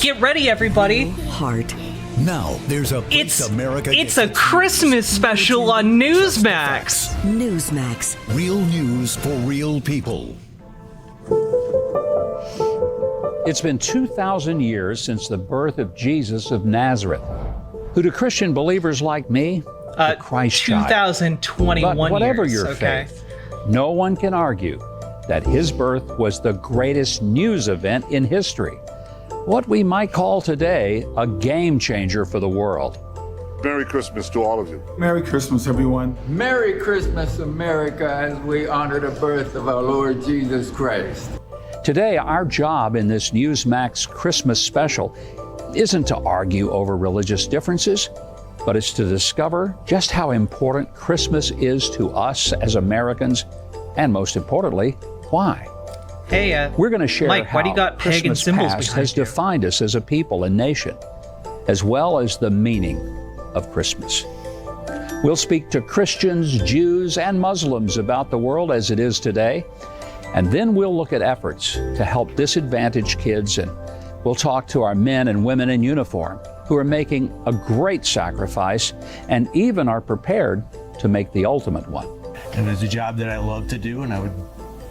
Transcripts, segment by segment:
Get ready, everybody. Heart. Now, there's a place America It's gets a Christmas special on Newsmax. Newsmax. Real news for real people. It's been 2,000 years since the birth of Jesus of Nazareth, who to Christian believers like me, the Christ child. 2021 But whatever years, your okay? faith, no one can argue that his birth was the greatest news event in history. What we might call today a game changer for the world. Merry Christmas to all of you. Merry Christmas, everyone. Merry Christmas, America, as we honor the birth of our Lord Jesus Christ. Today, our job in this Newsmax Christmas special isn't to argue over religious differences, but it's to discover just how important Christmas is to us as Americans, and most importantly, why. Hey, We're going to share Mike, how why do you got pagan Christmas symbols past behind has you? defined us as a people and nation, as well as the meaning of Christmas. We'll speak to Christians, Jews, and Muslims about the world as it is today, and then we'll look at efforts to help disadvantaged kids, and we'll talk to our men and women in uniform who are making a great sacrifice and even are prepared to make the ultimate one. And it's a job that I love to do, and I would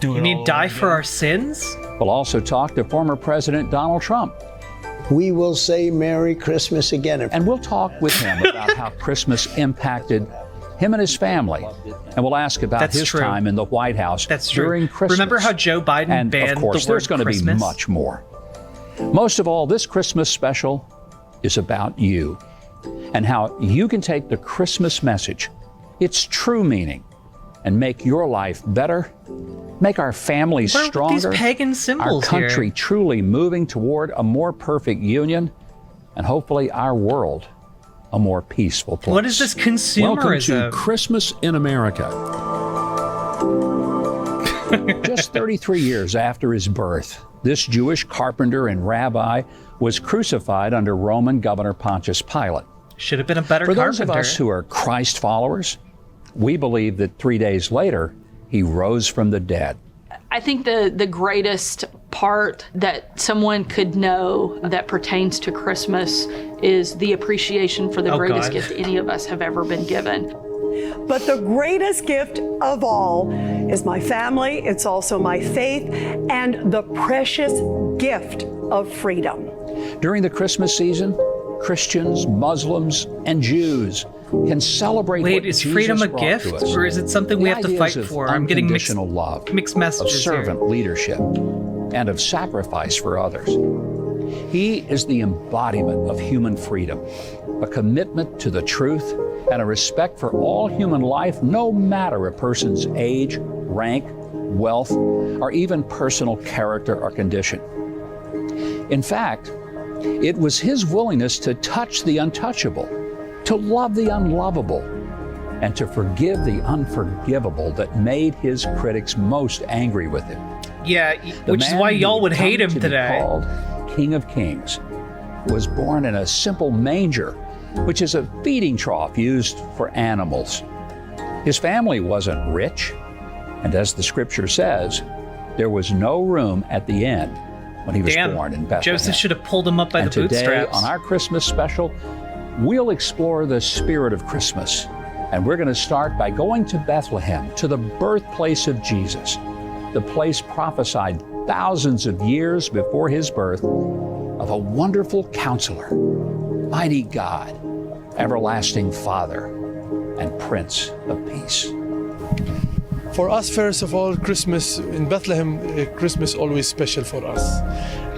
do it You mean all die over for again. our sins? We'll also talk to former President Donald Trump, We will say Merry Christmas again. and we'll talk with him about how Christmas impacted him and his family. And we'll ask about That's his true. time in the White House That's true. during Christmas. Remember how Joe Biden and banned of course, the word there's going to be Christmas? much more. Most of all, this Christmas special is about you and how you can take the Christmas message, its true meaning, and make your life better, make our families What are with stronger, these pagan our symbols country here? truly moving toward a more perfect union, and hopefully our world a more peaceful place. What is this Welcome to consumerism? Christmas in America. Just 33 years after his birth, this Jewish carpenter and rabbi was crucified under Roman Governor Pontius Pilate. Should have been a better For those carpenter. of us who are Christ followers, we believe that 3 days later, he rose from the dead. I think the greatest part that someone could know that pertains to Christmas is the appreciation for the Oh, greatest God. gift any of us have ever been given. But the greatest gift of all is my family. It's also my faith and the precious gift of freedom. During the Christmas season, Christians, Muslims, and Jews can celebrate Wait, what is Jesus freedom a brought to gift, us. or is it something we The have to ideas fight of for? I'm getting mixed unconditional love, messages of servant here. leadership, and of sacrifice for others. He is the embodiment of human freedom, a commitment to the truth, and a respect for all human life, no matter a person's age, rank, wealth, or even personal character or condition. In fact, it was his willingness to touch the untouchable, to love the unlovable, and to forgive the unforgivable that made his critics most angry with him. Yeah, The which is man why who y'all would come hate him to be today. Called King of Kings, was born in a simple manger, which is a feeding trough used for animals. His family wasn't rich, and as the scripture says, there was no room at the inn when he was Damn, born in Bethlehem. Joseph should have pulled him up by And the today, bootstraps. on our Christmas special, we'll explore the spirit of Christmas. And we're going to start by going to Bethlehem, to the birthplace of Jesus, the place prophesied thousands of years before his birth of a wonderful counselor, mighty God, everlasting Father, and Prince of Peace. For us, first of all, Christmas in Bethlehem, Christmas always special for us.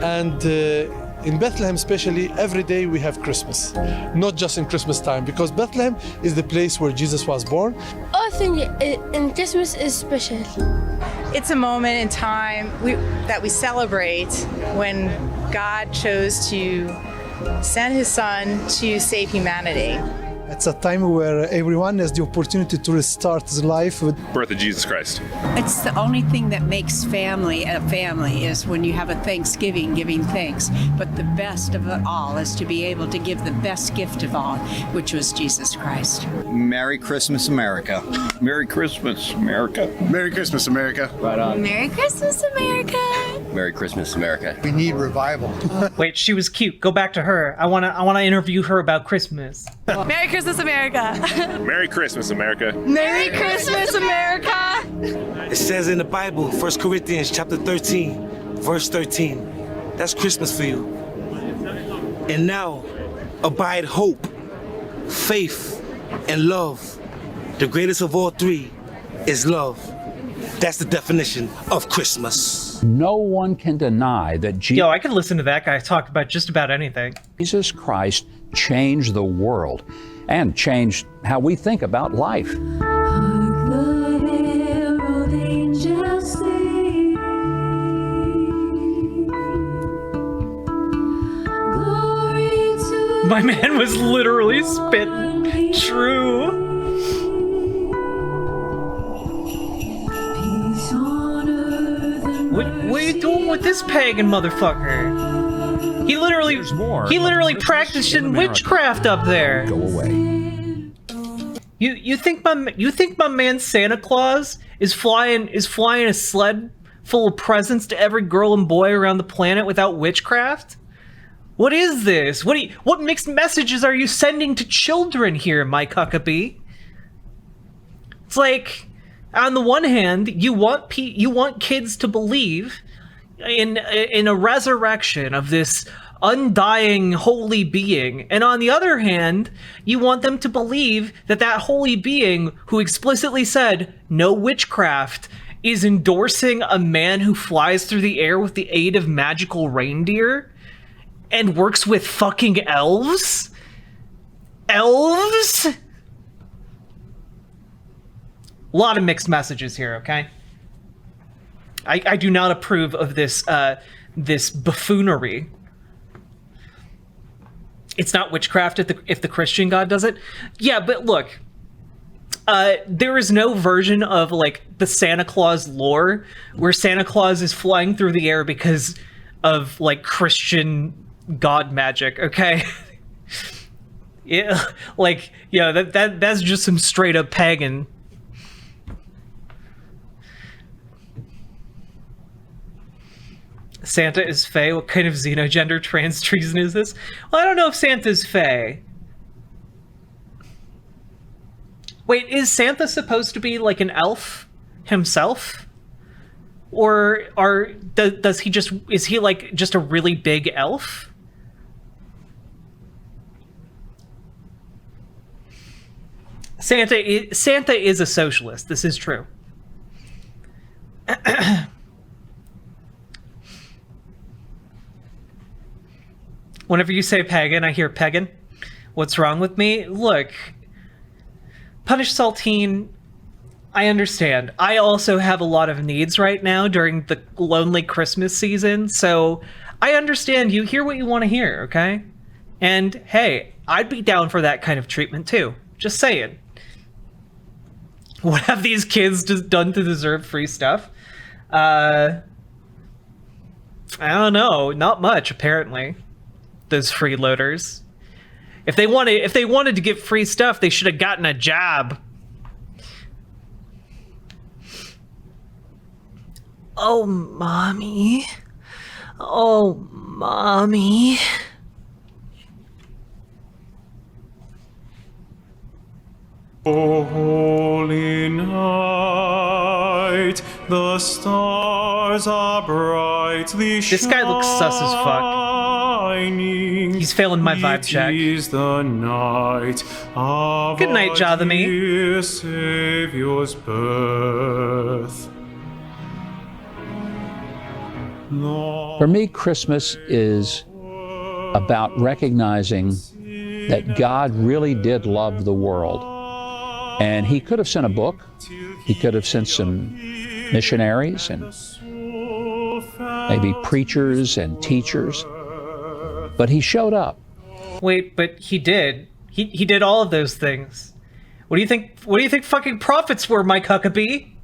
And in Bethlehem especially, every day we have Christmas, not just in Christmas time, because Bethlehem is the place where Jesus was born. I think in Christmas is special. It's a moment in time that we celebrate when God chose to send his son to save humanity. It's a time where everyone has the opportunity to restart his life with Birth of Jesus Christ. It's the only thing that makes family a family is when you have a Thanksgiving giving thanks. But the best of it all is to be able to give the best gift of all, which was Jesus Christ. Merry Christmas, America. Merry Christmas, America. Merry Christmas, America. Right on. Merry Christmas, America. Merry Christmas, America. We need revival. Wait, she was cute. Go back to her. I wanna interview her about Christmas. Merry Christmas, America. Merry Christmas, America. Merry Christmas, America. It says in the Bible, 1 Corinthians chapter 13, verse 13. That's Christmas for you. And now, abide hope, faith, and love. The greatest of all three is love. That's the definition of Christmas. No one can deny that Yo, I could listen to that guy talk about just about anything. Jesus Christ changed the world and changed how we think about life. My man was literally spitting true. What are you doing with this pagan motherfucker? He literally practiced in witchcraft up there. Go away. You think my man Santa Claus is flying a sled full of presents to every girl and boy around the planet without witchcraft? What is this? What mixed messages are you sending to children here, Mike Huckabee? It's like, on the one hand, you want kids to believe in a resurrection of this undying holy being, and on the other hand, you want them to believe that that holy being who explicitly said no witchcraft is endorsing a man who flies through the air with the aid of magical reindeer and works with fucking elves? Elves? A lot of mixed messages here, okay? I do not approve of this this buffoonery. It's not witchcraft if the Christian God does it. Yeah, but look, there is no version of like the Santa Claus lore where Santa Claus is flying through the air because of like Christian God magic, okay? Yeah, like, yeah, that's just some straight up pagan. Santa is Fae? What kind of xenogender trans treason is this? Well, I don't know if Santa's Fae. Wait, is Santa supposed to be like an elf himself? Or is he like just a really big elf? Santa is a socialist. This is true. Whenever you say pagan, I hear pagan. What's wrong with me? Look, Punish Saltine, I understand. I also have a lot of needs right now during the lonely Christmas season, so I understand you. Hear what you want to hear, okay? And hey, I'd be down for that kind of treatment too. Just saying. What have these kids just done to deserve free stuff? I don't know. Not much, apparently. Those freeloaders. If they wanted to get free stuff, they should have gotten a job. Oh, mommy. Oh, mommy. O holy night, the stars are brightly shining. This guy looks sus as fuck. He's failing my vibe check. The night of good night, Jathamy. Dear Savior's birth. For me, Christmas is about recognizing that God really did love the world. And he could have sent a book. He could have sent some missionaries and maybe preachers and teachers. But he showed up. Wait, but he did. He did all of those things. What do you think fucking prophets were, Mike Huckabee?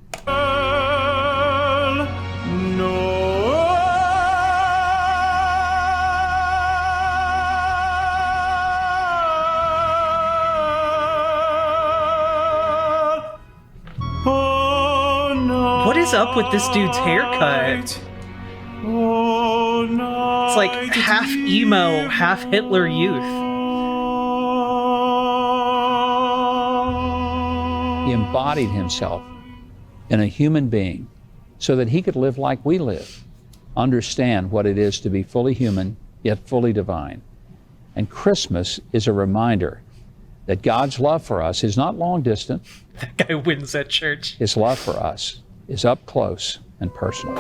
What is up with this dude's haircut? It's like half emo, half Hitler Youth. He embodied himself in a human being so that he could live like we live, understand what it is to be fully human, yet fully divine. And Christmas is a reminder that God's love for us is not long distant. That guy wins at church. His love for us is up close and personal.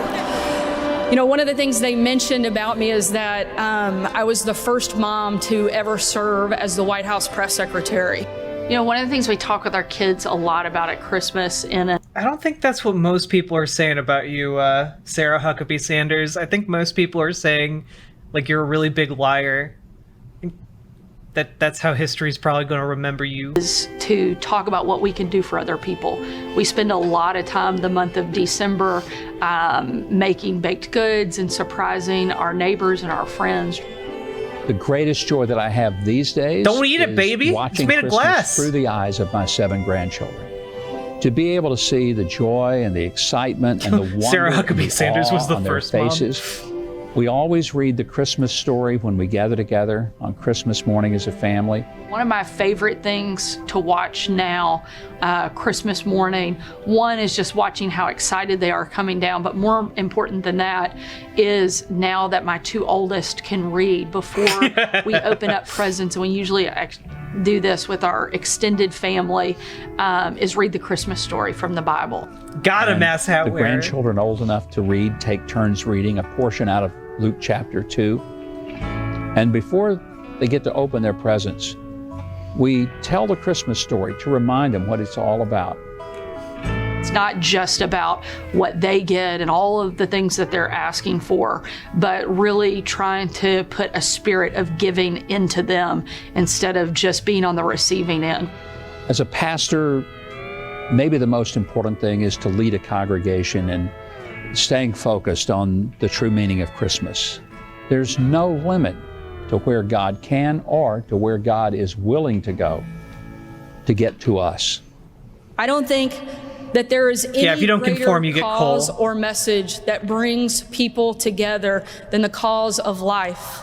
You know, one of the things they mentioned about me is that I was the first mom to ever serve as the White House press secretary. You know, one of the things we talk with our kids a lot about at Christmas I don't think that's what most people are saying about you, Sarah Huckabee Sanders. I think most people are saying, like, you're a really big liar. That's how history's probably going to remember you. Is to talk about what we can do for other people. We spend a lot of time the month of December making baked goods and surprising our neighbors and our friends. The greatest joy that I have these days Don't eat it, is baby. watching It's made of Christmas glass. through the eyes of my 7 grandchildren. To be able to see the joy and the excitement and the wonder Sarah and Huckabee the Sanders awe was the on their first mom. faces. We always read the Christmas story when we gather together on Christmas morning as a family. One of my favorite things to watch now, Christmas morning, one is just watching how excited they are coming down, but more important than that is now that my 2 oldest can read before we open up presents, and we usually do this with our extended family, is read the Christmas story from the Bible. Got a mass hat The wearer. grandchildren old enough to read take turns reading a portion out of Luke chapter 2. And before they get to open their presents, we tell the Christmas story to remind them what it's all about. It's not just about what they get and all of the things that they're asking for, but really trying to put a spirit of giving into them instead of just being on the receiving end. As a pastor, maybe the most important thing is to lead a congregation and staying focused on the true meaning of Christmas. There's no limit to where God can or to where God is willing to go to get to us. I don't think that there is any if you don't greater conform, you get cause coal. or message that brings people together than the cause of life.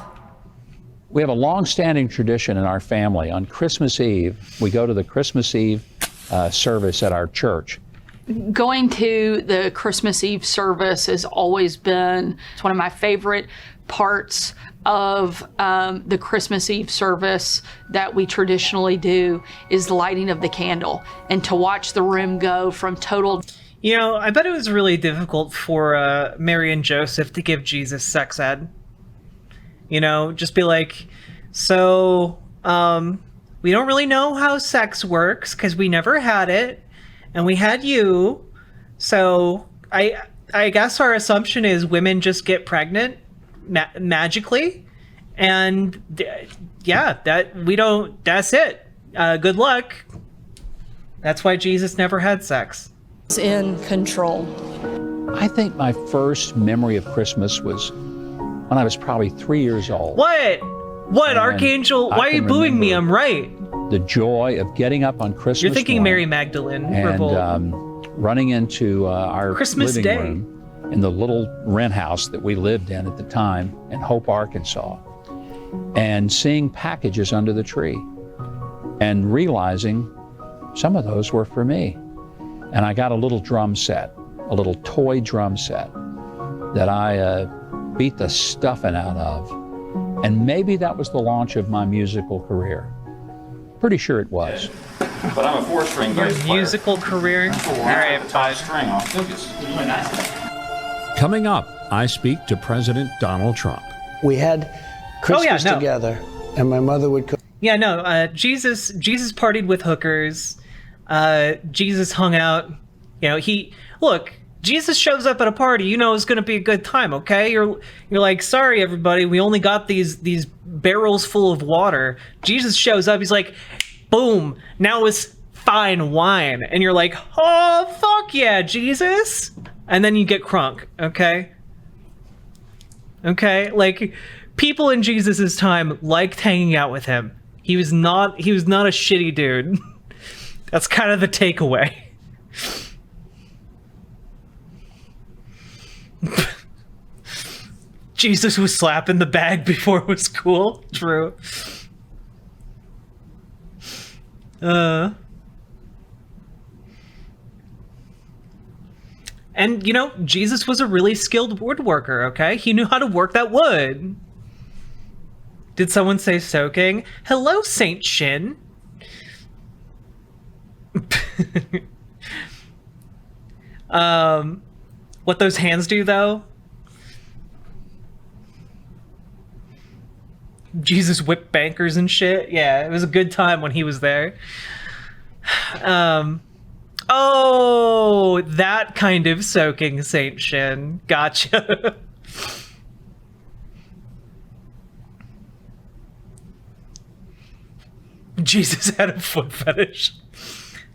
We have a long-standing tradition in our family. On Christmas Eve, we go to the Christmas Eve service at our church. Going to the Christmas Eve service has always been, it's one of my favorite parts of the Christmas Eve service that we traditionally do is the lighting of the candle, and to watch the room go from total... You know, I bet it was really difficult for Mary and Joseph to give Jesus sex ed. You know, just be like, so, we don't really know how sex works because we never had it, and we had you, so I guess our assumption is women just get pregnant magically, and that's it. Good luck. That's why Jesus never had sex. It's in control. I think my first memory of Christmas was when I was probably 3 years old. What, And Archangel? I Why are you can booing me? I'm remember right. The joy of getting up on Christmas You're thinking morning Mary Magdalene. and Revolt. running into our Christmas living Day. room in the little rent house that we lived in at the time in Hope, Arkansas, and seeing packages under the tree and realizing some of those were for me. And I got a little drum set, a little toy drum set that I beat the stuffing out of. And maybe that was the launch of my musical career. Pretty sure it was. But I'm a 4-string Your bass player. musical career. All right, top string on focus. Coming up, I speak to President Donald Trump. We had Christmas together, and my mother would cook. Yeah, no. Jesus partied with hookers. Jesus hung out. You know, Jesus shows up at a party, you know it's going to be a good time, okay? You're like, sorry, everybody, we only got these barrels full of water. Jesus shows up, he's like, boom, now it's fine wine. And you're like, oh, fuck yeah, Jesus. And then you get crunk, okay? Okay? Like, people in Jesus' time liked hanging out with him. He was not a shitty dude. That's kind of the takeaway. Jesus was slapping the bag before it was cool. True. And, you know, Jesus was a really skilled woodworker, okay? He knew how to work that wood. Did someone say soaking? Hello, Saint Shin. What those hands do, though? Jesus whipped bankers and shit. Yeah, it was a good time when he was there. Oh, that kind of soaking, Saint Shin. Gotcha. Jesus had a foot fetish.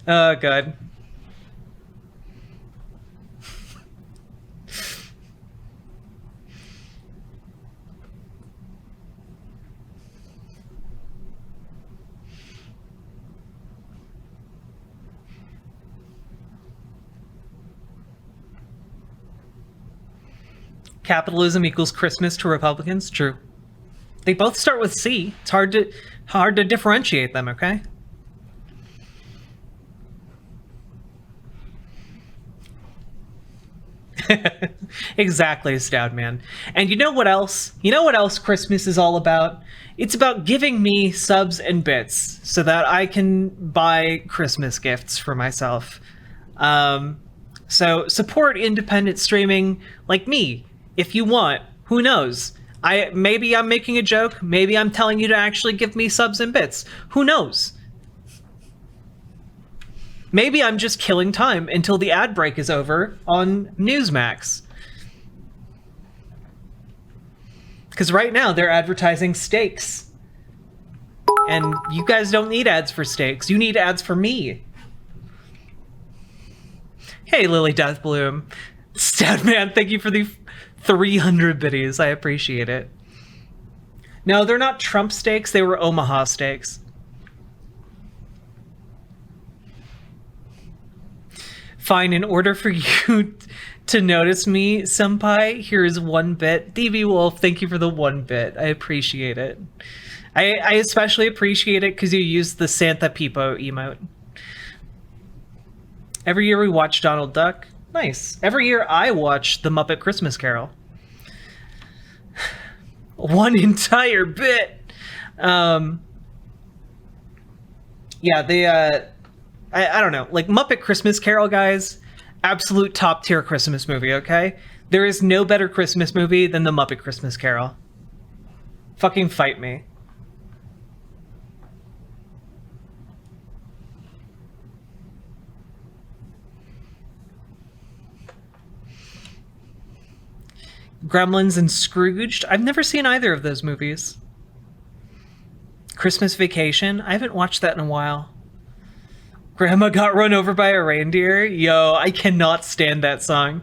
Oh, God. Capitalism equals Christmas to Republicans? True. They both start with C. It's hard to differentiate them, okay? Exactly, Stoudman. And you know what else? You know what else Christmas is all about? It's about giving me subs and bits so that I can buy Christmas gifts for myself. So support independent streaming like me. If you want, who knows? Maybe I'm making a joke. Maybe I'm telling you to actually give me subs and bits. Who knows? Maybe I'm just killing time until the ad break is over on Newsmax. Because right now they're advertising steaks. And you guys don't need ads for steaks. You need ads for me. Hey, Lily Deathbloom. Statman, thank you for the 300 biddies. I appreciate it. No, they're not Trump steaks. They were Omaha steaks. Fine, in order for you to notice me, senpai, here's 1 bit. DV Wolf, thank you for the 1 bit. I appreciate it. I especially appreciate it because you used the Santa Peepo emote. Every year we watch Donald Duck. Nice. Every year I watch The Muppet Christmas Carol. 1 entire bit. Yeah, I don't know. Like, Muppet Christmas Carol, guys, absolute top tier Christmas movie, okay? There is no better Christmas movie than The Muppet Christmas Carol. Fucking fight me. Gremlins and Scrooged. I've never seen either of those movies. Christmas Vacation. I haven't watched that in a while. Grandma got run over by a reindeer. Yo, I cannot stand that song.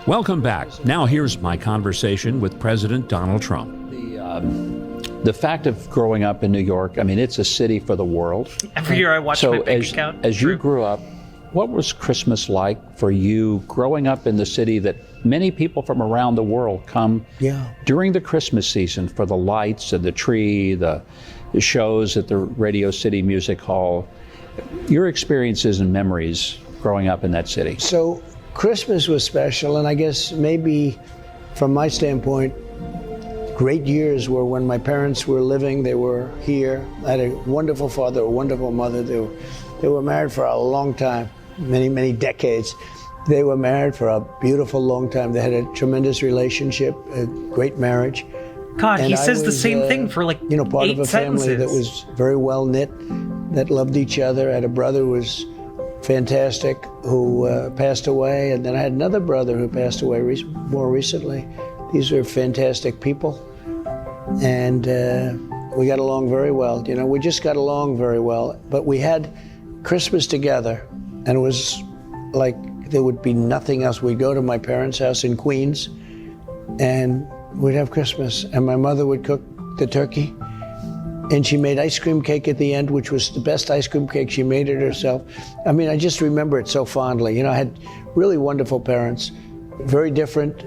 Welcome back. Now here's my conversation with President Donald Trump. The fact of growing up in New York, I mean, it's a city for the world. Every year I watch my bank account. As you grew up, what was Christmas like for you growing up in the city that many people from around the world come during the Christmas season for the lights and the tree, the shows at the Radio City Music Hall? Your experiences and memories growing up in that city. So Christmas was special, and I guess maybe from my standpoint, great years were when my parents were living. They were here. I had a wonderful father, a wonderful mother. They were married for a long time, many decades. They were married for a beautiful long time. They had a tremendous relationship, a great marriage. God, he And I says the was, same thing for like part 8 of a sentences. family that was very well knit, that loved each other. I had a brother who was fantastic who passed away, and then I had another brother who passed away more recently. These are fantastic people, and we got along very well. You know, we just got along very well. But we had Christmas together, and it was like there would be nothing else. We'd go to my parents' house in Queens, and we'd have Christmas, and my mother would cook the turkey, and she made ice cream cake at the end, which was the best ice cream cake. She made it herself. I mean, I just remember it so fondly. You know, I had really wonderful parents, very different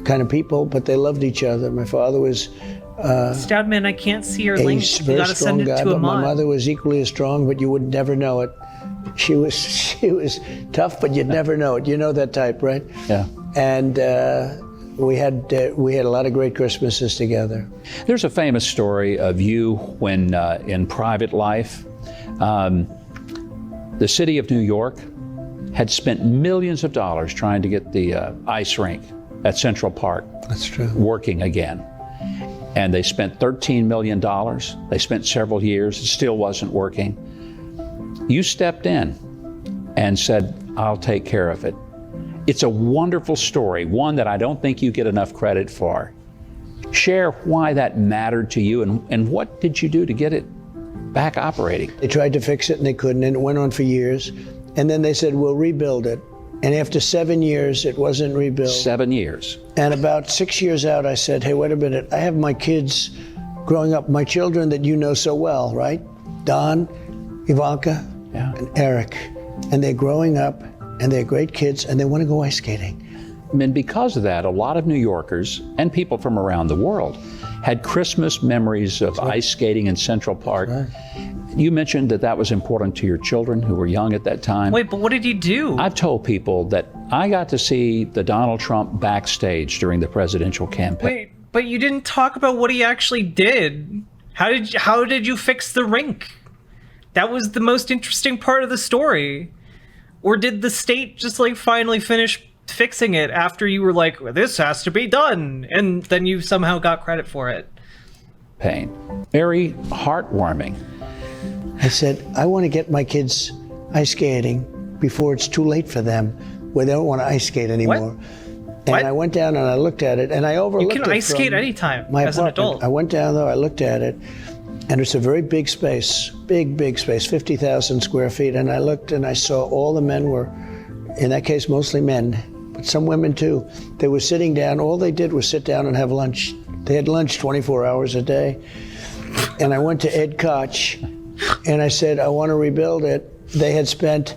kind of people, but they loved each other. My father was Stoudman, I can't see your link. You very gotta strong send it guy, to but him my on. mother was equally as strong, but you would never know it. She was tough, but you'd never know it. You know that type, right? Yeah. And we had a lot of great Christmases together. There's a famous story of you when in private life, the city of New York had spent millions of dollars trying to get the ice rink at Central Park working again. And they spent $13 million. They spent several years. It still wasn't working. You stepped in and said, I'll take care of it. It's a wonderful story, one that I don't think you get enough credit for. Share why that mattered to you, and what did you do to get it back operating? They tried to fix it and they couldn't, and it went on for years. And then they said, we'll rebuild it. And after 7 years, it wasn't rebuilt. 7 years. And about 6 years out, I said, hey, wait a minute. I have my kids growing up, my children that you know so well, right? Don, Ivanka, and Eric. And they're growing up, and they're great kids, and they want to go ice skating. And because of that, a lot of New Yorkers and people from around the world had Christmas memories of ice skating in Central Park. You mentioned that that was important to your children who were young at that time. Wait, but what did he do? I've told people that I got to see the Donald Trump backstage during the presidential campaign. Wait, but you didn't talk about what he actually did. How did you fix the rink? That was the most interesting part of the story. Or did the state just like finally finish fixing it after you were like, well, this has to be done, and then you somehow got credit for it? Pain. Very heartwarming. I said, I want to get my kids ice skating before it's too late for them, where they don't want to ice skate anymore. And I went down and I looked at it, and I overlooked it. You can ice skate anytime as an adult. I went down there, I looked at it, and it's a very big space, big space, 50,000 square feet. And I looked and I saw all the men were, in that case, mostly men, but some women too. They were sitting down. All they did was sit down and have lunch. They had lunch 24 hours a day. And I went to Ed Koch and I said, I want to rebuild it. They had spent,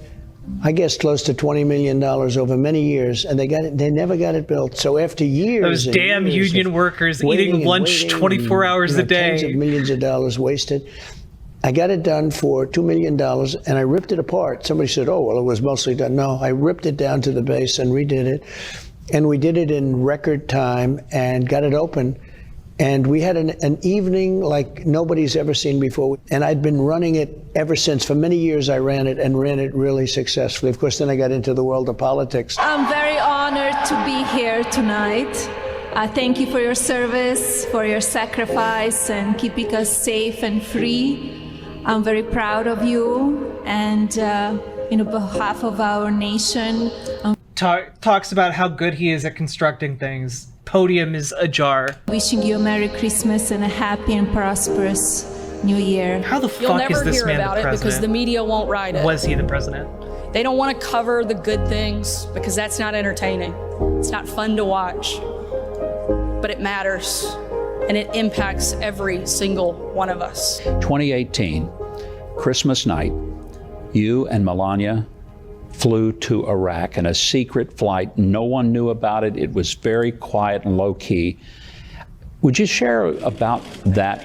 I guess, close to $20 million over many years, and they never got it built. So after years, those damn union workers eating lunch 24 hours a day, tens of millions of dollars wasted. I got it done for $2 million, and I ripped it apart. Somebody said, oh, well, it was mostly done. No, I ripped it down to the base and redid it, and we did it in record time and got it open. And we had an evening like nobody's ever seen before. And I'd been running it ever since. For many years, I ran it and ran it really successfully. Of course, then I got into the world of politics. I'm very honored to be here tonight. Thank you for your service, for your sacrifice, and keeping us safe and free. I'm very proud of you. And on behalf of our nation. Talks about how good he is at constructing things. Podium is ajar. Wishing you a Merry Christmas and a happy and prosperous New Year. How the You'll fuck never is this hear man about the it president? because the media won't write it. Was he the president? They don't want to cover the good things because that's not entertaining. It's not fun to watch. But it matters, and it impacts every single one of us. 2018, Christmas night, you and Melania flew to Iraq in a secret flight. No one knew about it. It was very quiet and low-key. Would you share about that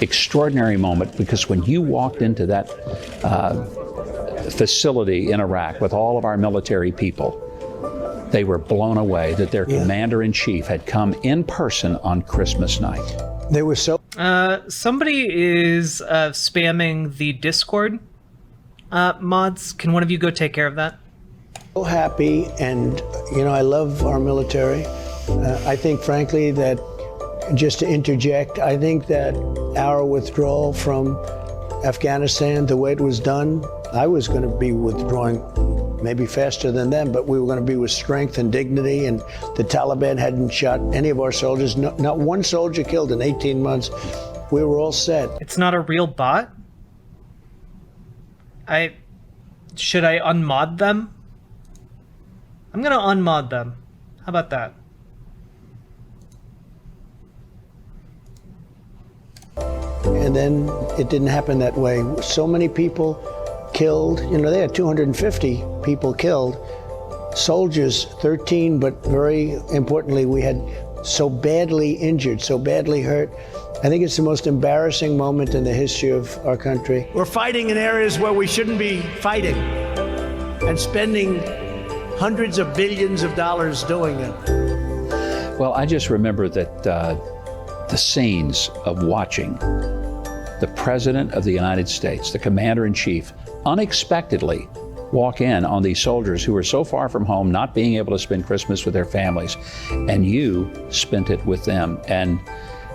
extraordinary moment? Because when you walked into that facility in Iraq with all of our military people, they were blown away that their commander-in-chief had come in person on Christmas night. They were so... Somebody is spamming the Discord. Mods, can one of you go take care of that? So happy, and I love our military. I think, frankly, that just to interject, I think that our withdrawal from Afghanistan, the way it was done, I was going to be withdrawing maybe faster than them, but we were going to be with strength and dignity, and the Taliban hadn't shot any of our soldiers, not one soldier killed in 18 months. We were all set. It's not a real bot? Should I unmod them? I'm going to unmod them. How about that? And then it didn't happen that way. So many people killed. You know, they had 250 people killed. Soldiers, 13, but very importantly, we had so badly injured, so badly hurt. I think it's the most embarrassing moment in the history of our country. We're fighting in areas where we shouldn't be fighting and spending hundreds of billions of dollars doing it. Well, I just remember that the scenes of watching the President of the United States, the Commander-in-Chief, unexpectedly walk in on these soldiers who were so far from home, not being able to spend Christmas with their families, and you spent it with them. And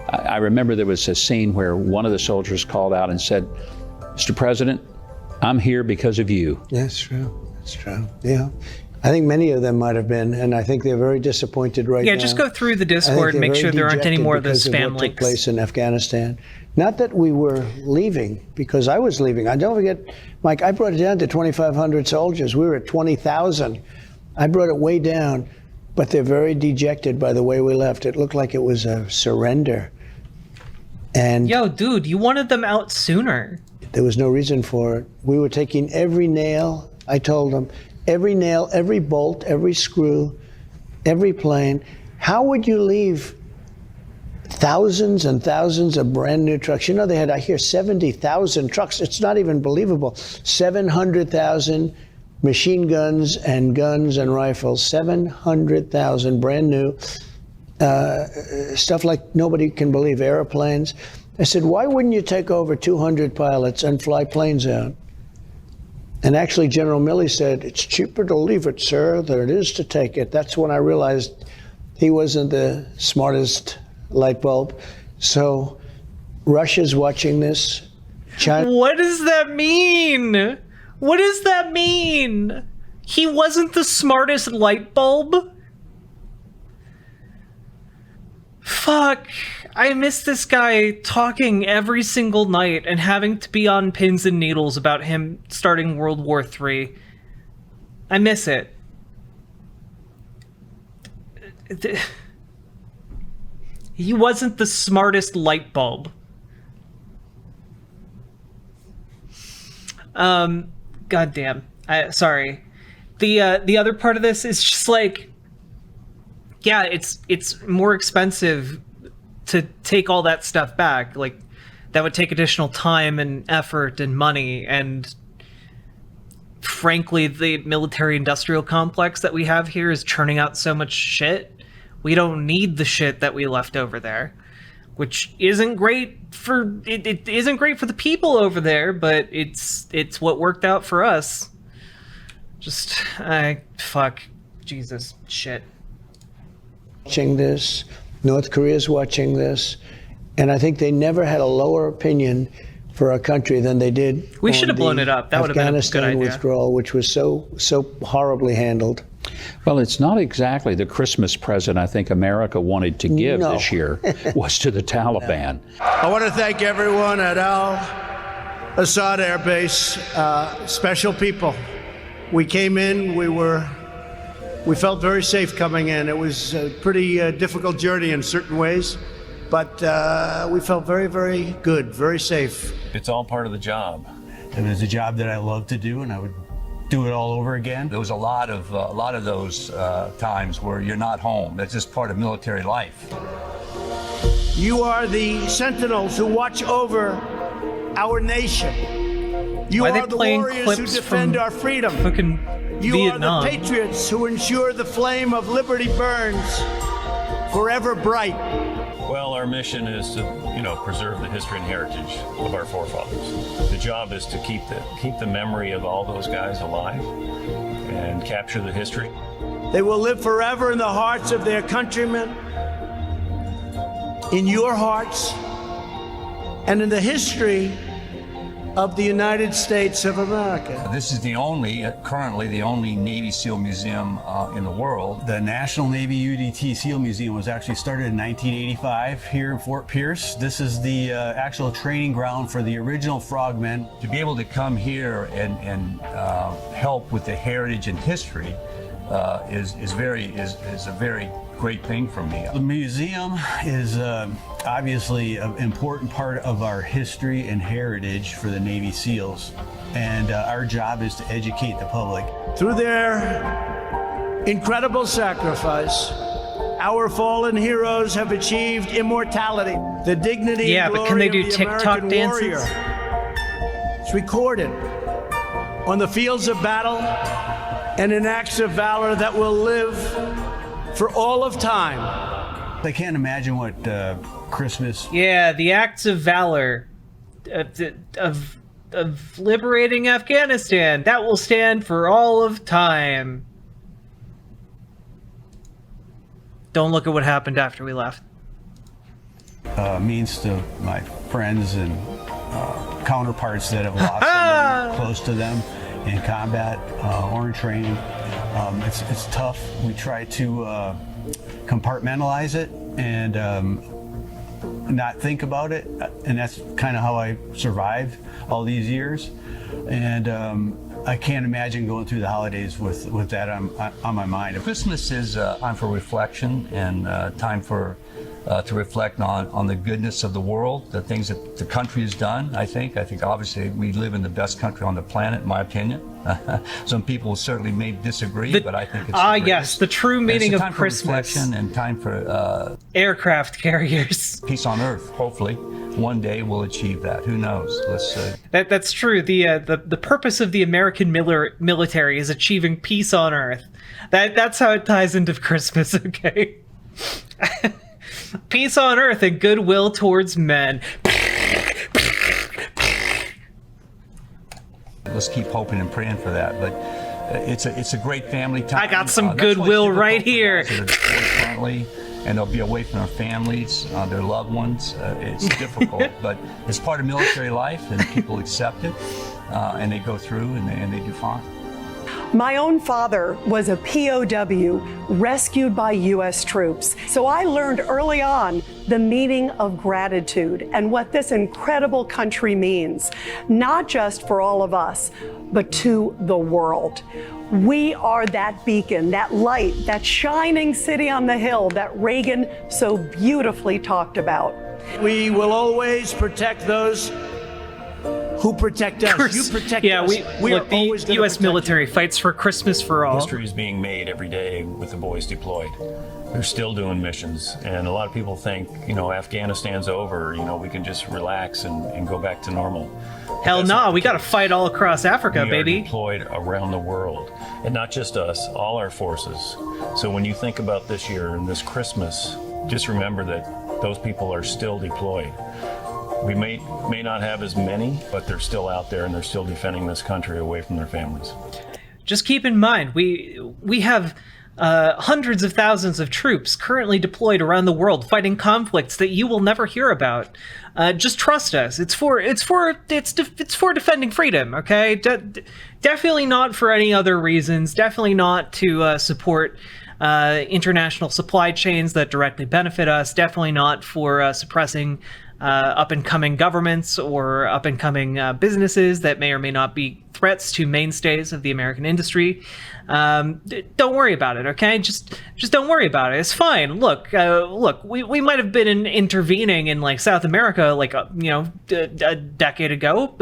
I remember there was a scene where one of the soldiers called out and said, "Mr. President, I'm here because of you." That's true. That's true. Yeah. I think many of them might have been, and I think they're very disappointed right now. Yeah, just go through the Discord and make sure there aren't any more of those spam what links. Took place in Afghanistan. Not that we were leaving, because I was leaving. I don't forget, Mike, I brought it down to 2,500 soldiers. We were at 20,000. I brought it way down, but they're very dejected by the way we left. It looked like it was a surrender. And yo, dude, you wanted them out sooner. There was no reason for it. We were taking every nail. I told them, every nail, every bolt, every screw, every plane. How would you leave thousands and thousands of brand new trucks? You know, they had, I hear, 70,000 trucks. It's not even believable. 700,000 machine guns and rifles. 700,000 brand new. Stuff like nobody can believe, airplanes. I said, why wouldn't you take over 200 pilots and fly planes out? And actually, General Milley said, it's cheaper to leave it, sir, than it is to take it. That's when I realized he wasn't the smartest light bulb. So Russia's watching this. China. What does that mean? What does that mean? He wasn't the smartest light bulb? Fuck. I miss this guy talking every single night and having to be on pins and needles about him starting World War III. I miss it. He wasn't the smartest light bulb. Goddamn. Sorry. The other part of this is just like, yeah, it's more expensive to take all that stuff back. Like, that would take additional time and effort and money, and frankly, the military-industrial complex that we have here is churning out so much shit. We don't need the shit that we left over there, which isn't great for it isn't great for the people over there, but it's what worked out for us. Just fuck Jesus shit. Watching this, North Korea's watching this, and I think they never had a lower opinion for our country than they did. We should have blown it up. That would have been a good idea. Withdrawal, which was so horribly handled. Well, it's not exactly the Christmas present I think America wanted to give this year was to the Taliban. I want to thank everyone at Al-Assad Air Base, special people. We came in, we felt very safe coming in. It was a pretty difficult journey in certain ways, but we felt very, very good, very safe. It's all part of the job. It was a job that I love to do, and I would do it all over again. There was a lot of those times where you're not home. That's just part of military life. You are the sentinels who watch over our nation. You are the warriors who defend our freedom. You Vietnam. are the patriots who ensure the flame of liberty burns forever bright. Well, our mission is to, preserve the history and heritage of our forefathers. The job is to keep the memory of all those guys alive and capture the history. They will live forever in the hearts of their countrymen. in your hearts and in the history of the United States of America. This is currently the only Navy SEAL museum in the world. The National Navy UDT SEAL Museum was actually started in 1985 here in Fort Pierce. This is the actual training ground for the original frogmen. To be able to come here and help with the heritage and history is a very great thing for me. The museum is obviously an important part of our history and heritage for the Navy SEALs, and our job is to educate the public. Through their incredible sacrifice, our fallen heroes have achieved immortality, the dignity and glory but can they do of the TikTok American dances? warrior. It's recorded on the fields of battle and in acts of valor that will live for all of time. I can't imagine what Christmas. Yeah, the acts of valor of liberating Afghanistan, that will stand for all of time. Don't look at what happened after we left. Means to my friends and counterparts that have lost somebody close to them in combat or in training. It's tough. We try to compartmentalize it and not think about it, and that's kind of how I survived all these years. And I can't imagine going through the holidays with that on my mind. Christmas is time for reflection and time for to reflect on the goodness of the world, the things that the country has done. I think obviously we live in the best country on the planet, in my opinion. Some people certainly may disagree, but I think it's yes, the true meaning of time Christmas. For reflection and time for aircraft carriers. Peace on Earth. Hopefully, one day we'll achieve that. Who knows? Let's. That's true. The purpose of the American military is achieving peace on Earth. That's how it ties into Christmas. Okay. Peace on Earth and goodwill towards men. Let's keep hoping and praying for that. But it's a great family time. I got some goodwill right here. Currently, and they'll be away from their families, their loved ones. It's difficult, but it's part of military life, and people accept it, and they go through, and they do fine. My own father was a POW rescued by U.S. troops. So I learned early on the meaning of gratitude and what this incredible country means, not just for all of us, but to the world. We are that beacon, that light, that shining city on the hill that Reagan so beautifully talked about. We will always protect those who protect us. You protect us. The U.S. military fights for Christmas for all. History is being made every day with the boys deployed. They're still doing missions, and a lot of people think, Afghanistan's over. We can just relax and go back to normal. Hell no, we got to fight all across Africa, baby. We are deployed around the world, and not just us, all our forces. So when you think about this year and this Christmas, just remember that those people are still deployed. We may not have as many, but they're still out there and they're still defending this country away from their families. Just keep in mind, we have hundreds of thousands of troops currently deployed around the world fighting conflicts that you will never hear about. Just trust us. It's for defending freedom. Okay, definitely not for any other reasons. Definitely not to support international supply chains that directly benefit us. Definitely not for suppressing up-and-coming governments or up-and-coming businesses that may or may not be threats to mainstays of the American industry. Don't worry about it, okay? Just don't worry about it. It's fine. Look, we might have been intervening in like South America, like a decade ago,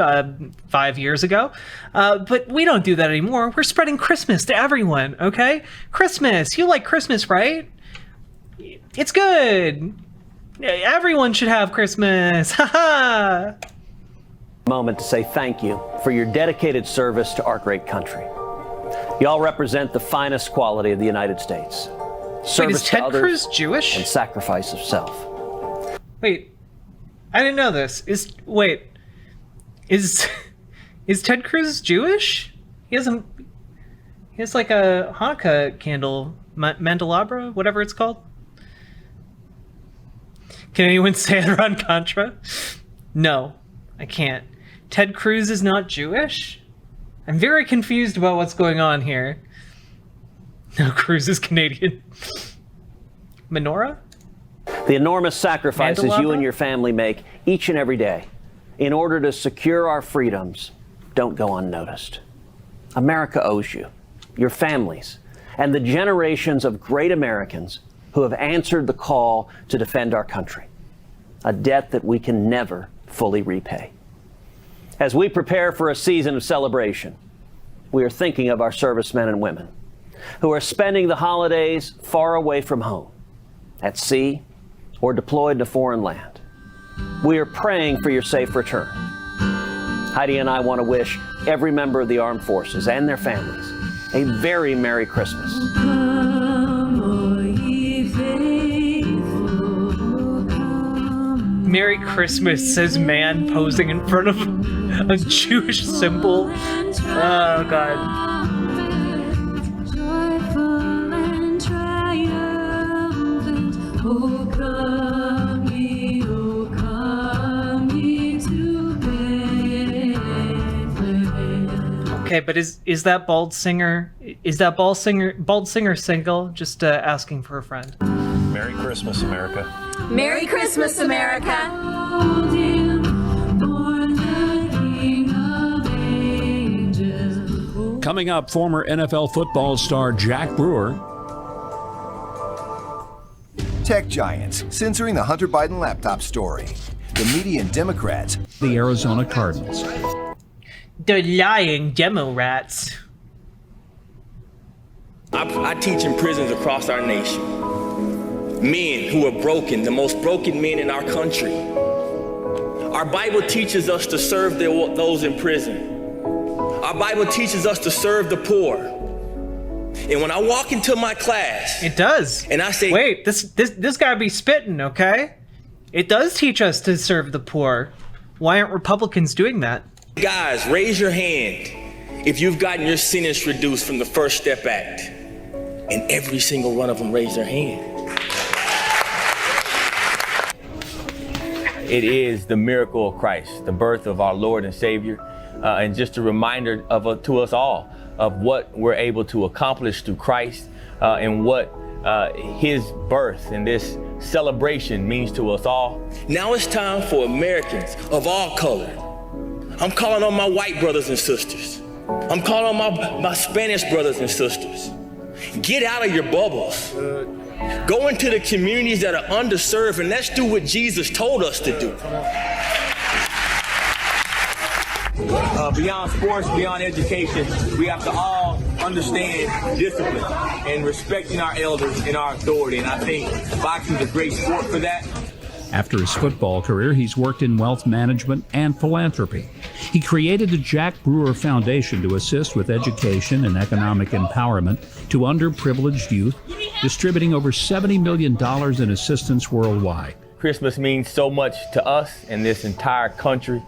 5 years ago, but we don't do that anymore. We're spreading Christmas to everyone, okay? Christmas. You like Christmas, right? It's good. Everyone should have Christmas. Ha Moment to say thank you for your dedicated service to our great country. Y'all represent the finest quality of the United States. Service is Ted to others Cruz Jewish? and sacrifice of self. Wait, I didn't know this. Is Ted Cruz Jewish? He has like a Hanukkah candle, Mandelabra, whatever it's called. Can anyone say it around Contra? No, I can't. Ted Cruz is not Jewish? I'm very confused about what's going on here. No, Cruz is Canadian. Menorah? The enormous sacrifices you and your family make each and every day in order to secure our freedoms don't go unnoticed. America owes you, your families, and the generations of great Americans who have answered the call to defend our country, a debt that we can never fully repay. As we prepare for a season of celebration, we are thinking of our servicemen and women who are spending the holidays far away from home, at sea, or deployed in a foreign land. We are praying for your safe return. Heidi and I want to wish every member of the armed forces and their families a very Merry Christmas. Merry Christmas, says man posing in front of a Jewish symbol. Oh, God. Okay, but is that bald singer single? Just asking for a friend. Merry Christmas, America. Merry Christmas, America. Coming up, former NFL football star Jack Brewer. Tech giants censoring the Hunter Biden laptop story. The media and Democrats. The Arizona Cardinals. The lying demo rats. I teach in prisons across our nation. Men who are broken, the most broken men in our country. Our Bible teaches us to serve those in prison. Our Bible teaches us to serve the poor. And when I walk into my class, it does. And I say, wait, this gotta be spitting, okay? It does teach us to serve the poor. Why aren't Republicans doing that? Guys, raise your hand if you've gotten your sentence reduced from the First Step Act. And every single one of them raised their hand. It is the miracle of Christ, the birth of our Lord and Savior, and just a reminder to us all of what we're able to accomplish through Christ and what His birth and this celebration means to us all. Now it's time for Americans of all color. I'm calling on my white brothers and sisters. I'm calling on my Spanish brothers and sisters. Get out of your bubbles. Go into the communities that are underserved, and let's do what Jesus told us to do. Beyond sports, beyond education, we have to all understand discipline and respecting our elders and our authority. And I think boxing is a great sport for that. After his football career, he's worked in wealth management and philanthropy. He created the Jack Brewer Foundation to assist with education and economic empowerment to underprivileged youth, distributing over $70 million in assistance worldwide. Christmas means so much to us and this entire country.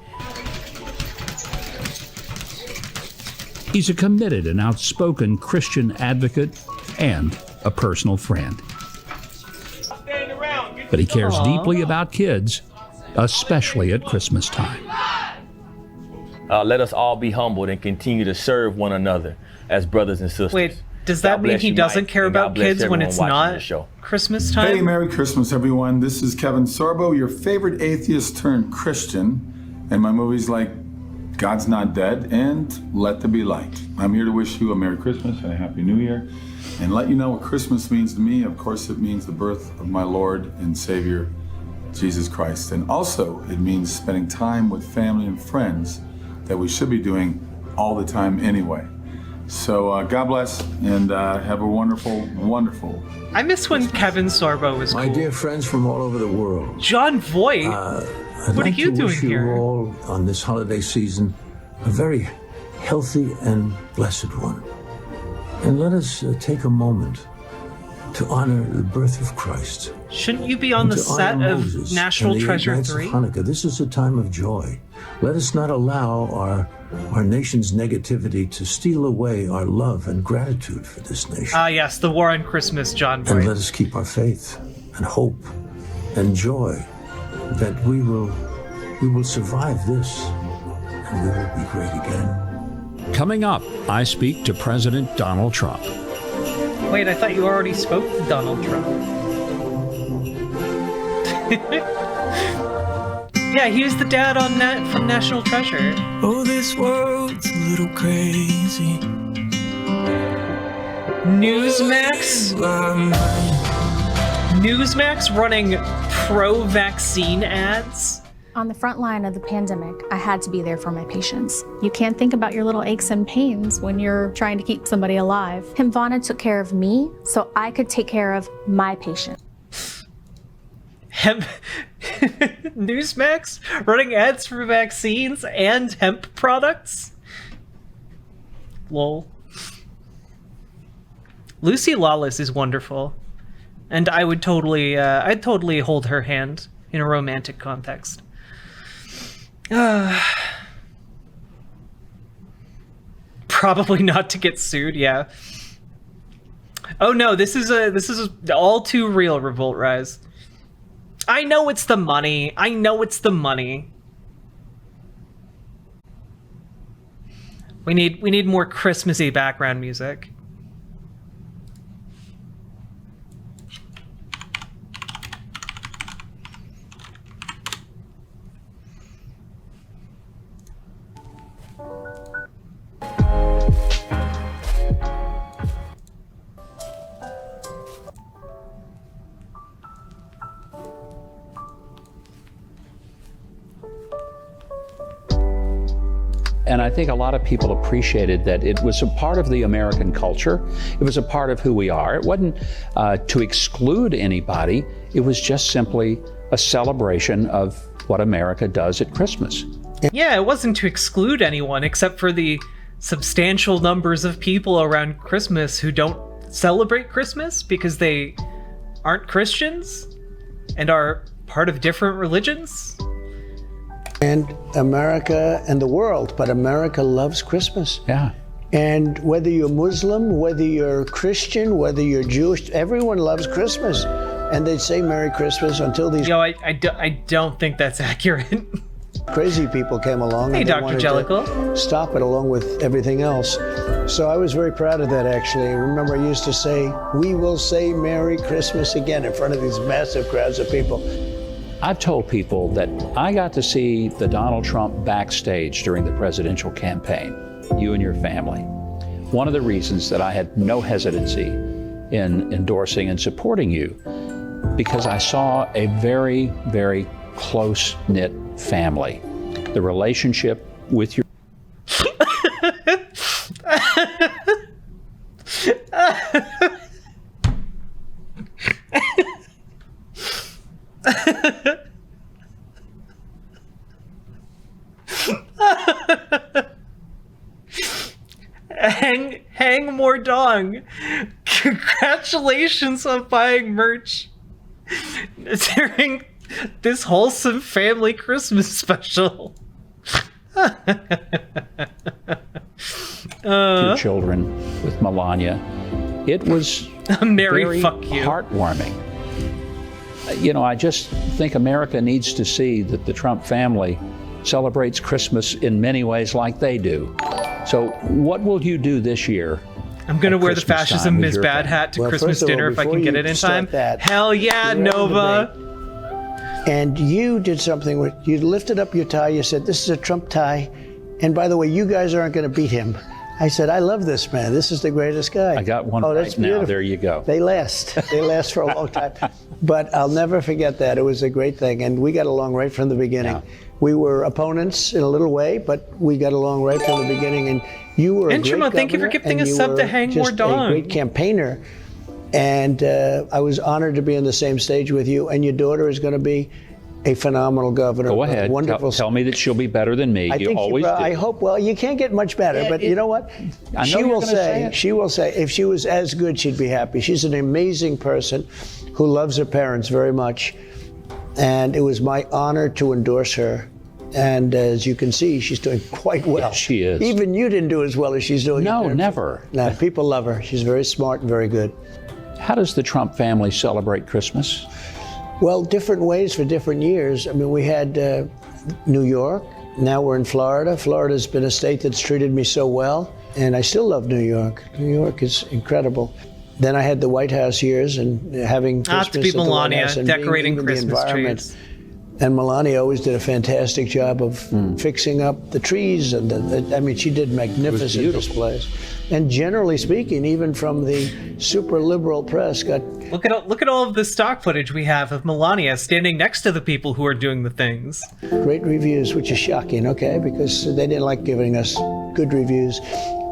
He's a committed and outspoken Christian advocate and a personal friend. But he cares deeply about kids, especially at Christmas time. Let us all be humbled and continue to serve one another as brothers and sisters. Wait, does that mean he doesn't care about kids when it's not Christmas time? Hey, Merry Christmas, everyone. This is Kevin Sorbo, your favorite atheist turned Christian, and my movies like God's Not Dead and Let There Be Light. I'm here to wish you a Merry Christmas and a Happy New Year, and let you know what Christmas means to me. Of course, it means the birth of my Lord and Savior, Jesus Christ. And also, it means spending time with family and friends that we should be doing all the time anyway. So God bless, and have a wonderful, wonderful. I miss when Kevin Sorbo was cool. My dear friends from all over the world. John Voight, what are you doing here? You all on this holiday season a very healthy and blessed one. And let us take a moment to honor the birth of Christ. Shouldn't you be on the set of National Treasure 3? Hanukkah. This is a time of joy. Let us not allow our nation's negativity to steal away our love and gratitude for this nation. Ah, yes, the war on Christmas, John Voight. And let us keep our faith and hope and joy that we will survive this, and we will be great again. Coming up, I speak to President Donald Trump. Wait, I thought you already spoke to Donald Trump. Yeah, he was the dad on from National Treasure. Oh, this world's a little crazy. Newsmax? Newsmax running pro-vaccine ads? On the front line of the pandemic, I had to be there for my patients. You can't think about your little aches and pains when you're trying to keep somebody alive. Himvana took care of me so I could take care of my patient. Newsmax running ads for vaccines and hemp products? Lol. Lucy Lawless is wonderful, and I would I'd totally hold her hand in a romantic context. Probably not to get sued, yeah. Oh no, this is all too real, Revolt Rise. I know it's the money. I know it's the money. We need more Christmassy background music. And I think a lot of people appreciated that it was a part of the American culture. It was a part of who we are. It wasn't to exclude anybody. It was just simply a celebration of what America does at Christmas. Yeah, it wasn't to exclude anyone except for the substantial numbers of people around Christmas who don't celebrate Christmas because they aren't Christians and are part of different religions. And America and the world, but America loves Christmas. Yeah. And whether you're Muslim, whether you're Christian, whether you're Jewish, everyone loves Christmas. And they say Merry Christmas until these... Yo, I don't think that's accurate. Crazy people came along. Hey, and they Dr. wanted Jellicle. to stop it along with everything else. So I was very proud of that, actually. I remember I used to say, we will say Merry Christmas again in front of these massive crowds of people. I've told people that I got to see the Donald Trump backstage during the presidential campaign, you and your family. One of the reasons that I had no hesitancy in endorsing and supporting you, because I saw a very, very close-knit family. The relationship with your... Hang more dong. Congratulations on buying merch during this wholesome family Christmas special. Your children with Melania. It was Merry very fuck you. Heartwarming. You know, I just think America needs to see that the Trump family celebrates Christmas in many ways like they do. So what will you do this year? I'm going to wear the fascism Ms. Bad hat to Christmas dinner if I can get it in time. Hell yeah, Nova. And you did something where you lifted up your tie. You said, this is a Trump tie. And by the way, you guys aren't going to beat him. I said, I love this man. This is the greatest guy. I got one that's right now. beautiful. There you go. They last. They last for a long time. But I'll never forget that. It was a great thing. And we got along right from the beginning. Yeah. We were opponents in a little way, but we got along right from the beginning. And you were a great governor. Thank you for gifting a sub to Hang More Dong. A great campaigner. And I was honored to be on the same stage with you. And your daughter is going to be a phenomenal governor. Go ahead. Wonderful. Tell me that she'll be better than me. You always do. I hope. Well, you can't get much better, but you know what? She will say if she was as good, she'd be happy. She's an amazing person who loves her parents very much, and it was my honor to endorse her. And as you can see, she's doing quite well. Yes, she is. Even you didn't do as well as she's doing. No, never. No, people love her. She's very smart and very good. How does the Trump family celebrate Christmas? Well, different ways for different years. I mean, we had New York. Now we're in Florida. Florida's been a state that's treated me so well, and I still love New York. New York is incredible. Then I had the White House years and having Christmas to be at the White Melania House and decorating being Christmas the environment. trees. And Melania always did a fantastic job of fixing up the trees, and I mean, she did magnificent displays. And generally speaking, even from the super liberal press, got look at all of the stock footage we have of Melania standing next to the people who are doing the things. Great reviews, which is shocking, okay, because they didn't like giving us good reviews.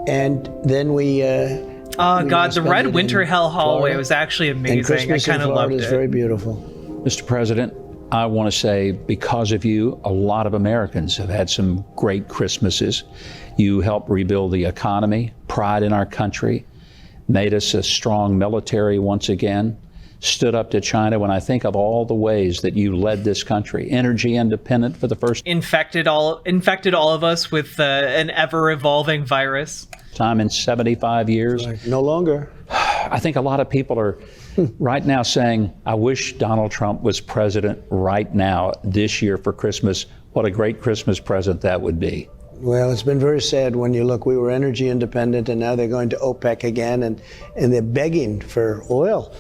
And then we. Oh God, the Red Winter Hell hallway was actually amazing. And Christmas I kind of loved it. Is very beautiful. Mr. President, I want to say, because of you, a lot of Americans have had some great Christmases. You helped rebuild the economy, pride in our country, made us a strong military once again, stood up to China. When I think of all the ways that you led this country, energy independent for the first infected all of us with an ever-evolving virus time in 75 years. No longer. I think a lot of people are right now saying, I wish Donald Trump was president right now, this year for Christmas. What a great Christmas present that would be. Well, it's been very sad when you look. We were energy independent, and now they're going to OPEC again, and they're begging for oil.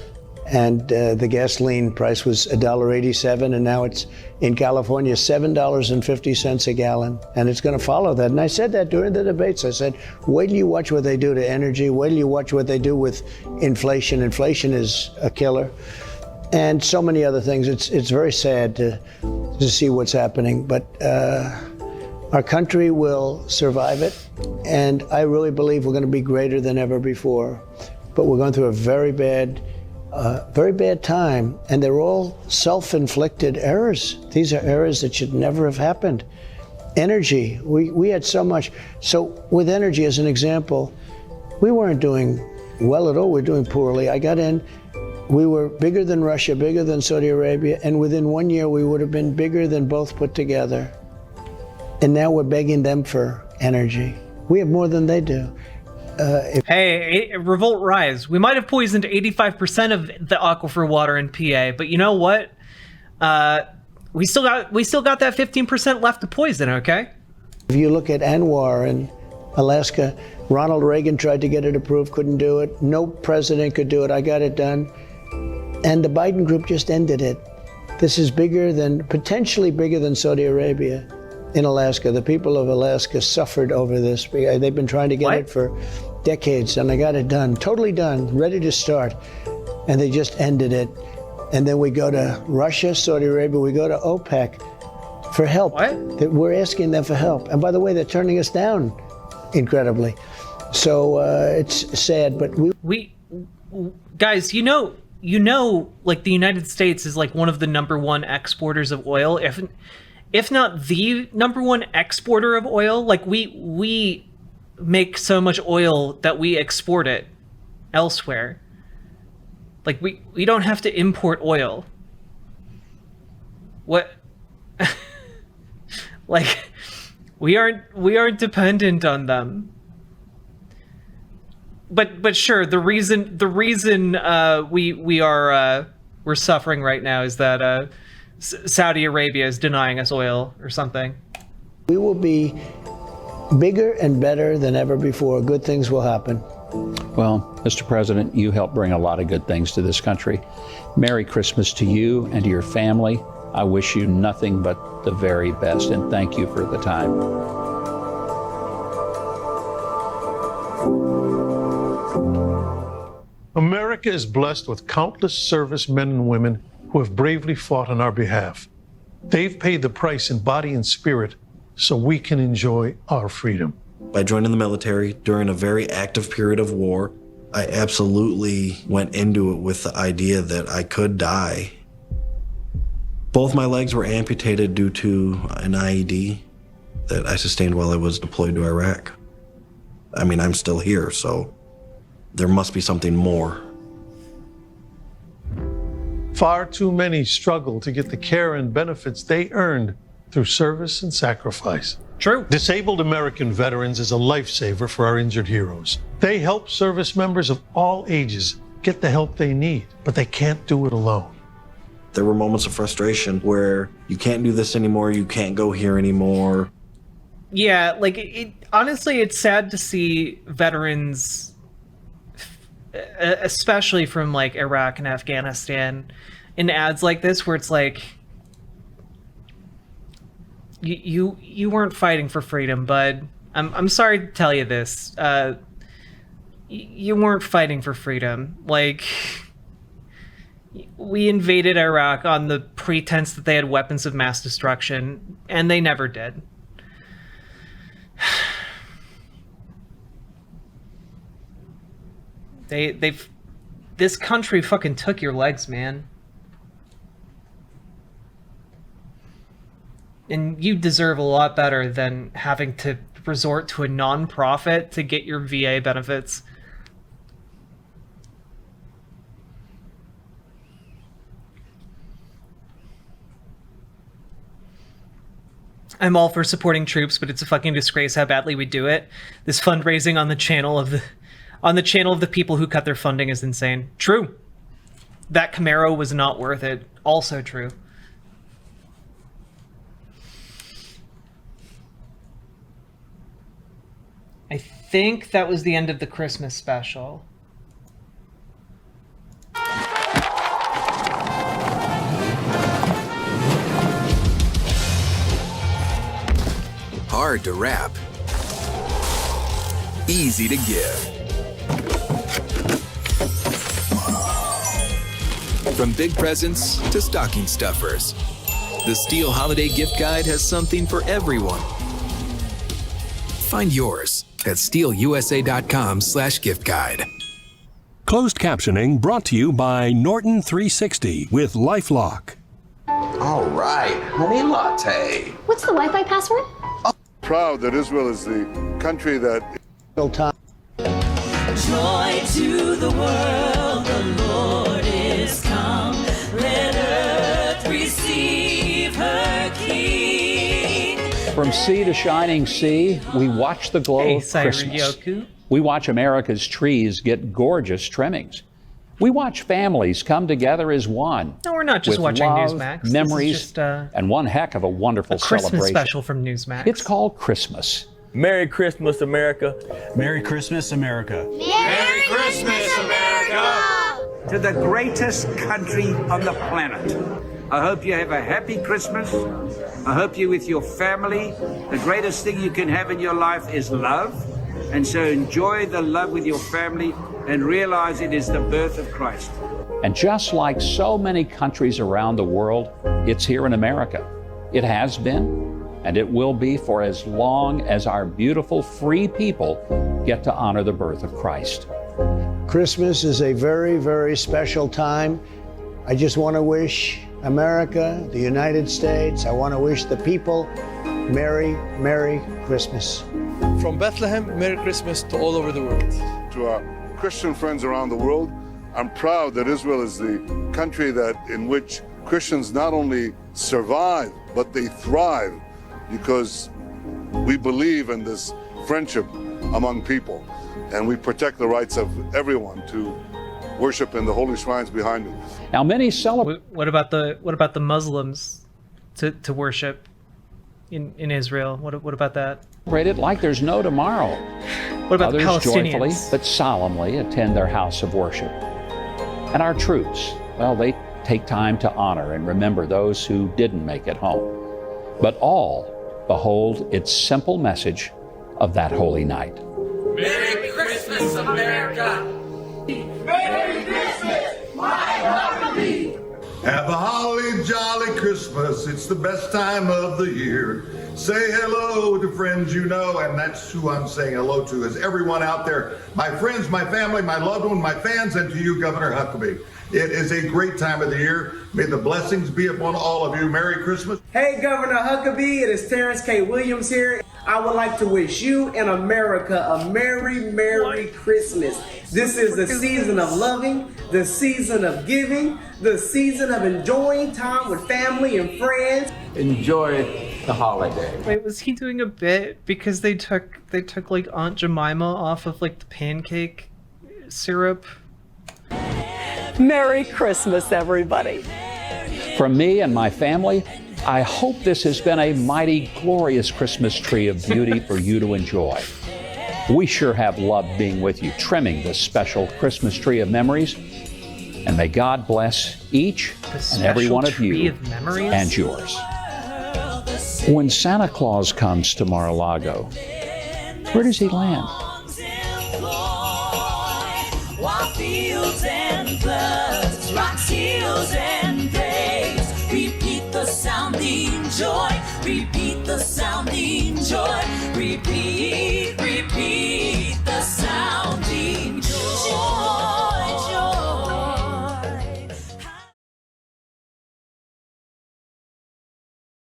And the gasoline price was $1.87, and now it's in California $7.50 a gallon, and it's going to follow that. And I said that during the debates. I said, wait till you watch what they do to energy. Wait till you watch what they do with inflation. Inflation is a killer, and so many other things. It's very sad to see what's happening, but our country will survive it, and I really believe we're going to be greater than ever before. But we're going through a very bad time, and they're all self-inflicted errors. These are errors that should never have happened. Energy, we had so much. So with energy, as an example, we weren't doing well at all. We're doing poorly. I got in, we were bigger than Russia, bigger than Saudi Arabia, and within 1 year, we would have been bigger than both put together. And now we're begging them for energy. We have more than they do. Hey, revolt rise. We might have poisoned 85% of the aquifer water in PA, but you know what? We still got that 15% left to poison, okay? If you look at Anwar in Alaska, Ronald Reagan tried to get it approved, couldn't do it. No president could do it. I got it done. And the Biden group just ended it. This is potentially bigger than Saudi Arabia in Alaska. The people of Alaska suffered over this. They've been trying to get it for decades, and I got it done, totally done, ready to start. And they just ended it. And then we go to Russia, Saudi Arabia, we go to OPEC for help. We're asking them for help. And by the way, they're turning us down incredibly. So it's sad, but we guys, you know, like the United States is like one of the #1 exporters of oil, if not the #1 exporter of oil. Like we make so much oil that we export it elsewhere. Like we don't have to import oil. What? Like we aren't dependent on them. But sure, the reason we're suffering right now is that Saudi Arabia is denying us oil or something. We will be bigger and better than ever before. Good things will happen. Well, Mr. President, you helped bring a lot of good things to this country. Merry Christmas to you and to your family. I wish you nothing but the very best, and thank you for the time. America is blessed with countless servicemen and women who have bravely fought on our behalf. They've paid the price in body and spirit so we can enjoy our freedom. By joining the military during a very active period of war, I absolutely went into it with the idea that I could die. Both my legs were amputated due to an IED that I sustained while I was deployed to Iraq. I mean, I'm still here, so there must be something more. Far too many struggle to get the care and benefits they earned through service and sacrifice. True. Disabled American Veterans is a lifesaver for our injured heroes. They help service members of all ages get the help they need, but they can't do it alone. There were moments of frustration where you can't do this anymore, you can't go here anymore. Yeah, like, honestly, it's sad to see veterans, especially from, like, Iraq and Afghanistan, in ads like this, where it's like, you weren't fighting for freedom, bud. I'm sorry to tell you this. You weren't fighting for freedom. Like, we invaded Iraq on the pretense that they had weapons of mass destruction, and they never did. This country fucking took your legs, man. And you deserve a lot better than having to resort to a non-profit to get your VA benefits. I'm all for supporting troops, but it's a fucking disgrace how badly we do it. This fundraising on the channel of the people who cut their funding is insane. True. That Camaro was not worth it. Also true. I think that was the end of the Christmas special. Hard to wrap. Easy to give. From big presents to stocking stuffers, the Steel Holiday Gift Guide has something for everyone. Find yours at steelusa.com/gift guide. Closed captioning brought to you by Norton 360 with LifeLock. All right, honey latte. What's the Wi-Fi password? Proud that Israel is the country that... Joy to the world, the Lord is come. Let earth receive her King. From sea to shining sea, we watch the glow of Christmas. We watch America's trees get gorgeous trimmings. We watch families come together as one. No, we're not just with watching love, Newsmax. memories, This is just, and one heck of a wonderful Christmas celebration. special from Newsmax. It's called Christmas. Merry Christmas, America. Merry Christmas, America. Merry Christmas, America! To the greatest country on the planet. I hope you have a happy Christmas. I hope you're with your family. The greatest thing you can have in your life is love. And so enjoy the love with your family and realize it is the birth of Christ. And just like so many countries around the world, it's here in America. It has been, and it will be for as long as our beautiful free people get to honor the birth of Christ. Christmas is a very, very special time. I just want to wish America, the United States, I want to wish the people Merry, Merry Christmas. From Bethlehem, Merry Christmas to all over the world. To our Christian friends around the world, I'm proud that Israel is the country in which Christians not only survive, but they thrive because we believe in this friendship among people and we protect the rights of everyone to worship in the holy shrines behind it. Now many celebrate. What about the Muslims to worship in Israel? What about that? Celebrate it like there's no tomorrow. What about Others the Palestinians? joyfully but solemnly attend their house of worship. And our troops, well, they take time to honor and remember those who didn't make it home. But all behold its simple message of that holy night. Merry Christmas, America! Merry Christmas, my Huckabee! Have a holly jolly Christmas. It's the best time of the year. Say hello to friends you know, and that's who I'm saying hello to, is everyone out there. My friends, my family, my loved one, my fans, and to you, Governor Huckabee. It is a great time of the year. May the blessings be upon all of you. Merry Christmas. Hey, Governor Huckabee, it is Terrence K. Williams here. I would like to wish you and America a Merry, Merry Christmas. This is the season of loving, the season of giving, the season of enjoying time with family and friends. Enjoy the holiday. Wait, was he doing a bit because they took like Aunt Jemima off of like the pancake syrup? Merry Christmas, everybody. From me and my family, I hope this has been a mighty, glorious Christmas tree of beauty for you to enjoy. We sure have loved being with you, trimming this special Christmas tree of memories. And may God bless each and every one of you and yours. When Santa Claus comes to Mar-a-Lago, where does he land? Fields and floods, rocks, hills and bays. Repeat the sounding joy. Repeat the sounding joy. Repeat.